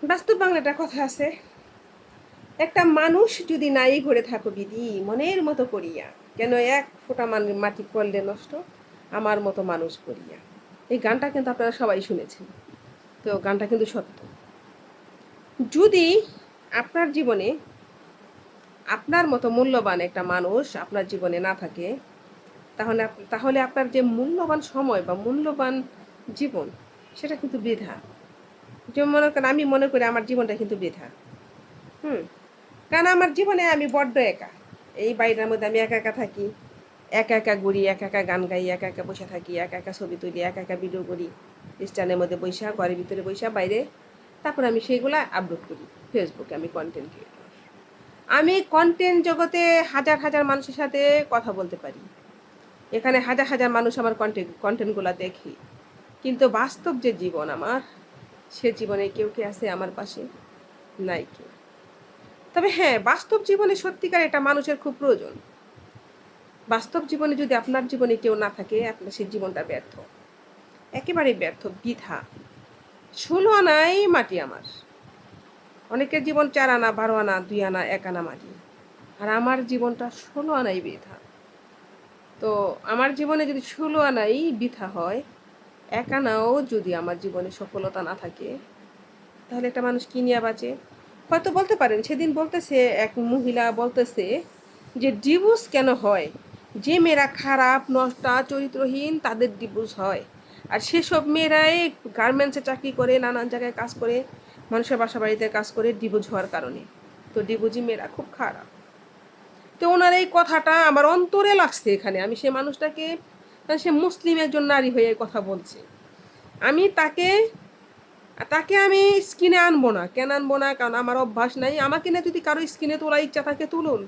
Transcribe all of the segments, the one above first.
বাস্তব বাংলাটা কথা আছে, একটা মানুষ যদি নাই ঘরে থাকো বিধি মনের মতো করিয়া, কেন এক ফোঁটা মাটি করলে নষ্ট আমার মতো মানুষ করিয়া। এই গানটা কিন্তু আপনারা সবাই শুনেছেন। তো গানটা কিন্তু সত্য। যদি আপনার জীবনে আপনার মতো মূল্যবান একটা মানুষ আপনার জীবনে না থাকে, তাহলে তাহলে আপনার যে মূল্যবান সময় বা মূল্যবান জীবন সেটা কিন্তু বৃথা। যেমন মনে করেন, আমি মনে করি আমার জীবনটা কিন্তু বৃথা। হুম। কারণ আমার জীবনে আমি বড্ড একা। এই বাড়িটার মধ্যে আমি একা একা থাকি, একা একা ঘুরি, একা একা গান গাই, একা একা বসে থাকি, একা একা ছবি তুলি, একা একা ভিডিও করি স্ট্যান্ডের মধ্যে বৈশা, ঘরের ভিতরে বৈশা, বাইরে। তারপর আমি সেইগুলা আপলোড করি ফেসবুকে। আমি কন্টেন্ট ক্রিয়েটর। আমি কন্টেন্ট জগতে হাজার হাজার মানুষের সাথে কথা বলতে পারি। এখানে হাজার হাজার মানুষ আমার কন্টেন্টগুলো দেখি, কিন্তু বাস্তব যে জীবন আমার, সে জীবনে কেউ কি আছে আমার পাশে? নাই কেউ। তবে হ্যাঁ, বাস্তব জীবনে সত্যিকার এটা মানুষের খুব প্রয়োজন। বাস্তব জীবনে যদি আপনার জীবনে কেউ না থাকে, আপনার সেই জীবনটা ব্যর্থ, একেবারে ব্যর্থ, বৃথা। 16 আনাই মাটি আমার। অনেকের জীবন 4 আনা, 12 আনা, 2 আনা, 1 আনা মাটি। আর আমার জীবনটা 16 আনাই বৃথা। তো আমার জীবনে যদি 16 আনাই বৃথা হয়, 1 আনাও যদি আমার জীবনে সফলতা না থাকে, তাহলে একটা মানুষ কি নিয়ে বাঁচে? হয়তো বলতে পারেন, সেদিন বলতেছে এক মহিলা বলতেছে যে ডিভোর্স কেন হয়? যে মেয়েরা খারাপ, নষ্টা, চরিত্রহীন তাদের ডিভোর্স হয়। আর সেসব মেয়েরাই গার্মেন্টসে চাকরি করে, নানান জায়গায় কাজ করে, মানুষের বাসা বাড়িতে কাজ করে ডিভোর্স হওয়ার কারণে। তো ডিভোর্সি মেয়েরা খুব খারাপ। তো ওনার এই কথাটা আমার অন্তরে লাগছে। এখানে আমি সে মানুষটাকে, সে মুসলিম একজন নারী হয়ে কথা বলছে, আমি তাকে তাকে আমি স্কিনে আনবো না। কেন আনবো না? কারণ আমার অভ্যাস নাই। আমাকে না যদি কারো স্কিনে তোলার ইচ্ছা থাকে তুলুন,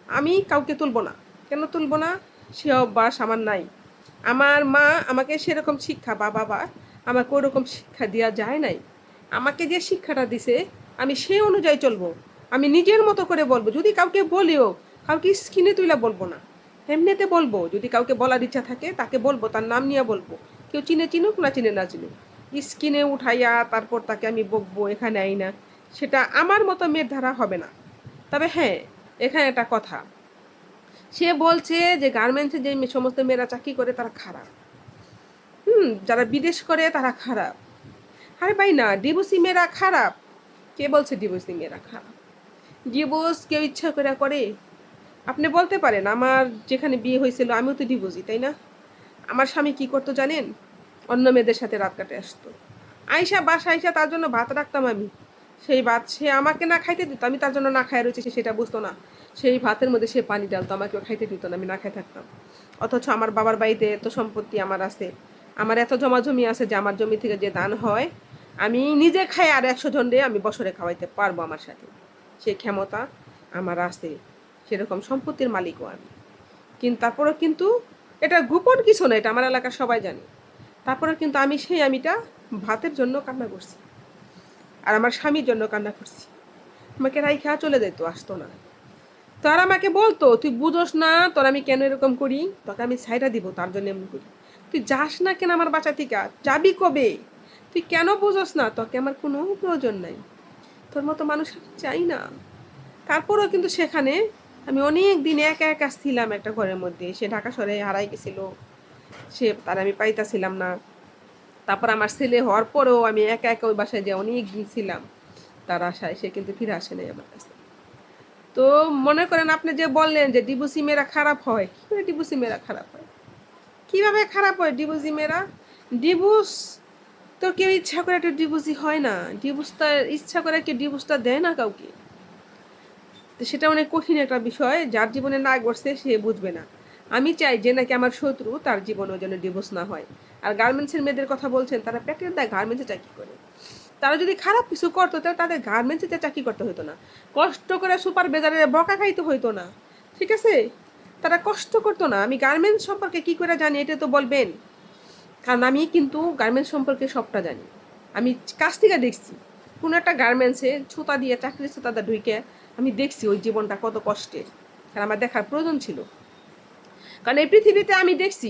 আমি কাউকে তুলবো না। কেন তুলবো না? সে অভ্যাস আমার নাই। আমার মা আমাকে সেরকম শিক্ষা, বা বাবা আমাকে ওরকম শিক্ষা দেওয়া যায় নাই। আমাকে যে শিক্ষাটা দিছে আমি সেই অনুযায়ী চলবো। আমি নিজের মতো করে বলবো। যদি কাউকে বলিও, কাউকে স্কিনে তুলে বলবো না, এমনিতে বলবো। যদি কাউকে বলার ইচ্ছা থাকে তাকে বলবো, তার নাম নিয়ে বলবো। কেউ চিনে চিনুক, না চিনে না চিনুক, স্কিনে উঠাইয়া তারপর তাকে আমি বকবো এখানে আই না, সেটা আমার মতো মেয়ের ধারা হবে না। তবে হ্যাঁ, এখানে একটা কথা, সে বলছে যে গার্মেন্টসে যে সমস্ত মেয়েরা চাকরি করে তারা খারাপ। যারা বিদেশ করে তারা খারাপ। আরে ভাই না, ডিভোর্সি মেয়েরা খারাপ? কে বলছে ডিভোর্সি মেয়েরা খারাপ? ডিভোর্স কেউ ইচ্ছা করে করে? আপনি বলতে পারেন আমার যেখানে বিয়ে হয়েছিল আমিও তো ডিভোর্সি, তাই না? আমার স্বামী কি করতো জানেন? অন্য মেয়েদের সাথে রাত কাটে আসতো। আইসা বাসা আইসা তার জন্য ভাত রাখতাম আমি। সেই ভাত সে আমাকে না খাইতে দিত, আমি তার জন্য না খাই রয়েছে, সে সেটা বুঝতো না। সেই ভাতের মধ্যে সে পানি ডালতো, আমাকেও খাইতে দিত না, আমি না খাই থাকতাম। অথচ আমার বাবার বাড়িতে এত সম্পত্তি আমার আছে, আমার এত জমা জমি আছে যে আমার জমি থেকে যে দান হয় আমি নিজে খাই আর 100 জন রে আমি বছরে খাওয়াইতে পারবো আমার সাথে। সেই ক্ষমতা আমার আছে, সেরকম সম্পত্তির মালিকও আমি। কিন্তু তারপরেও কিন্তু এটা গোপন কিছু না, এটা আমার এলাকার সবাই জানে। তারপরে কিন্তু আমি সেই আমিটা ভাতের জন্য কান্না করছি, আর আমার স্বামীর জন্য কান্না করছি। আমাকে রাইখা চলে যেত, আসতো না। তো আর আমাকে বলতো তুই বুঝোস না তোর আমি কেন এরকম করি, তোকে আমি ছাইটা দিব তার জন্য এমনি করি। তুই যাস না কেন আমার বাসা থেকে? যাবি কবে? তুই কেন বুঝোস না তোকে আমার কোনো প্রয়োজন নাই, তোর মতো মানুষ আমি চাই না। তারপরেও কিন্তু সেখানে আমি অনেক দিন একা একা ছিলাম একটা ঘরের মধ্যে। সে ঢাকা শহরে হারাই গেছিল, সে তার আমি পাইতাছিলাম না। তারপর আমার ছেলে হওয়ার পরেও আমি একা একা ওই বাসায় যে অনেক দিন ছিলাম, তার আশায় সে কিন্তু ফিরে আসে নাই আমার কাছে। তো মনে করেন আপনি যে বললেন যে ডিভোর্সি মেয়েরা খারাপ হয়, কী করে ডিভোর্সি মেয়েরা খারাপ হয়? কীভাবে খারাপ হয় ডিভোর্সি মেয়েরা? ডিভোর্স তো কেউ ইচ্ছা করে একটা ডিভোর্সি হয় না। ডিভোর্সটা ইচ্ছা করে কেউ ডিভোর্সটা দেয় না কাউকে। তো সেটা অনেক কঠিন একটা বিষয়, যার জীবনে না ঘটছে সে বুঝবে না। আমি চাই যে নাকি আমার শত্রু তার জীবনেও যেন ডিভোর্স না হয়। আর গার্মেন্টসের মেয়েদের কথা বলছেন, তারা পেটের দায় গার্মেন্টসে চাকরি করে। তারা যদি খারাপ কিছু করতো তাহলে তাদের গার্মেন্টসে চাকরি করতে হতো না, কষ্ট করে সুপার বাজারে বকা খাইতে হইতো না। ঠিক আছে, তারা কষ্ট করতো না। আমি গার্মেন্টস সম্পর্কে কি করে জানি এটা তো বলবেন, কারণ আমি কিন্তু গার্মেন্টস সম্পর্কে সবটা জানি। আমি কাছ থেকে দেখছি কোনো একটা গার্মেন্টসে ছুতা দিয়ে, চাকরির ছুতাটা ঢুকে আমি দেখছি ওই জীবনটা কত কষ্টের। কারণ আমার দেখার প্রয়োজন ছিল। কারণ এই পৃথিবীতে আমি দেখছি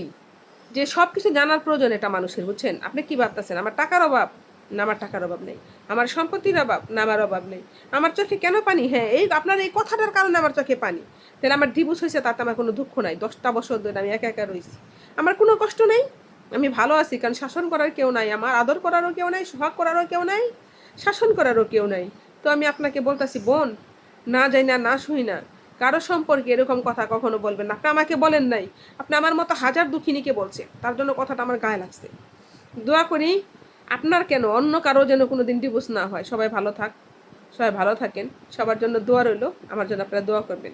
যে সব কিছু জানার প্রয়োজন এটা মানুষের, বুঝছেন? আপনি কি ভাবতেছেন আমার টাকার অভাব? না আমার টাকার অভাব নেই, আমার সম্পত্তির অভাব না, আমার অভাব নেই। আমার চোখে কেন পানি? হ্যাঁ, এই আপনার এই কথাটার কারণে আমার চোখে পানি। তাহলে আমার ডিভোর্স হয়েছে, তাতে আমার কোনো দুঃখ নাই। 10টা বছর ধরে আমি একা একা রয়েছি, আমার কোনো কষ্ট নেই, আমি ভালো আছি। কারণ শাসন করার কেউ নাই, আমার আদর করারও কেউ নাই, সোহাগ করারও কেউ নাই, শাসন করারও কেউ নাই। তো আমি আপনাকে বলতেছি বোন, না যাই না, না শুই না, কারো সম্পর্কে এরকম কথা কখনো বলবেন না। আপনি আমাকে বলেন নাই, আপনি আমার মতো হাজার দুঃখিনীকে বলছে, তার জন্য কথাটা আমার গায়ে লাগছে। দোয়া করি আপনার কেন, অন্য কারো যেন কোনো দিন ডিভোর্স না হয়। সবাই ভালো থাকেন, সবার জন্য দোয়া রইল, আমার জন্য আপনারা দোয়া করবেন।